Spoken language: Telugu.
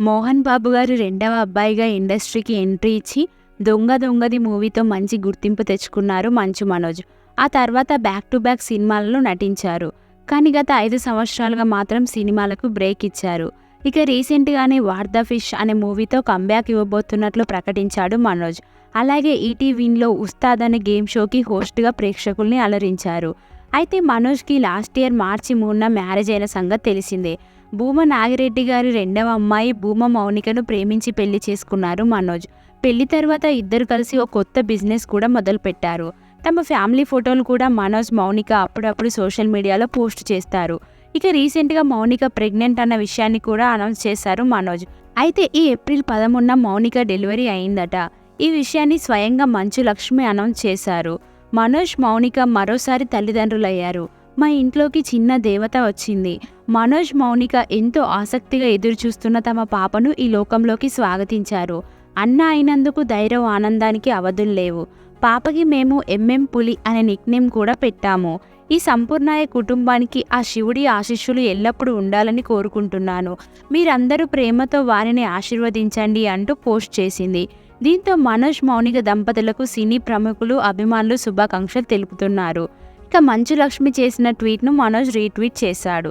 మోహన్ బాబు గారు రెండవ అబ్బాయిగా ఇండస్ట్రీకి ఎంట్రీ ఇచ్చి దొంగ దొంగది మూవీతో మంచి గుర్తింపు తెచ్చుకున్నారు మంచు మనోజ్. ఆ తర్వాత బ్యాక్ టు బ్యాక్ సినిమాలలో నటించారు. కానీ గత 5 సంవత్సరాలుగా మాత్రం సినిమాలకు బ్రేక్ ఇచ్చారు. ఇక రీసెంట్గానే వాట్ ద ఫిష్ అనే మూవీతో కంబ్యాక్ ఇవ్వబోతున్నట్లు ప్రకటించాడు మనోజ్. అలాగే ఈటీవీలో ఉస్తాద్ అనే గేమ్ షోకి హోస్ట్గా ప్రేక్షకుల్ని అలరించారు. అయితే మనోజ్కి లాస్ట్ ఇయర్ మార్చి 3న మ్యారేజ్ అయిన సంగతి తెలిసిందే. భూమా నాగిరెడ్డి గారి రెండవ అమ్మాయి భూమా మౌనికను ప్రేమించి పెళ్లి చేసుకున్నారు మనోజ్. పెళ్లి తర్వాత ఇద్దరు కలిసి ఒక కొత్త బిజినెస్ కూడా మొదలుపెట్టారు. తమ ఫ్యామిలీ ఫోటోలు కూడా మనోజ్, మౌనిక అప్పుడప్పుడు సోషల్ మీడియాలో పోస్ట్ చేస్తారు. ఇక రీసెంట్గా మౌనిక ప్రెగ్నెంట్ అన్న విషయాన్ని కూడా అనౌన్స్ చేశారు మనోజ్. అయితే ఈ ఏప్రిల్ 13న మౌనిక డెలివరీ అయిందట. ఈ విషయాన్ని స్వయంగా మంచు లక్ష్మి అనౌన్స్ చేశారు. మనోజ్, మౌనిక మరోసారి తల్లిదండ్రులయ్యారు. మా ఇంట్లోకి చిన్న దేవత వచ్చింది. మనోజ్, మౌనిక ఎంతో ఆసక్తిగా ఎదురుచూస్తున్న తమ పాపను ఈ లోకంలోకి స్వాగతించారు. అన్న అయినందుకు ధైర్యం, ఆనందానికి అవధులు లేవు. పాపకి మేము ఎంఎం పులి అనే నిక్నేమ్ కూడా పెట్టాము. ఈ సంపూర్ణాయ కుటుంబానికి ఆ శివుడి ఆశీస్సులు ఎల్లప్పుడూ ఉండాలని కోరుకుంటున్నాను. మీరందరూ ప్రేమతో వారిని ఆశీర్వదించండి అంటూ పోస్ట్ చేసింది. దీంతో మనోజ్, మౌనిక దంపతులకు సినీ ప్రముఖులు, అభిమానులు శుభాకాంక్షలు తెలుపుతున్నారు. ఇక మంచు లక్ష్మి చేసిన ట్వీట్ను మనోజ్ రీట్వీట్ చేశాడు.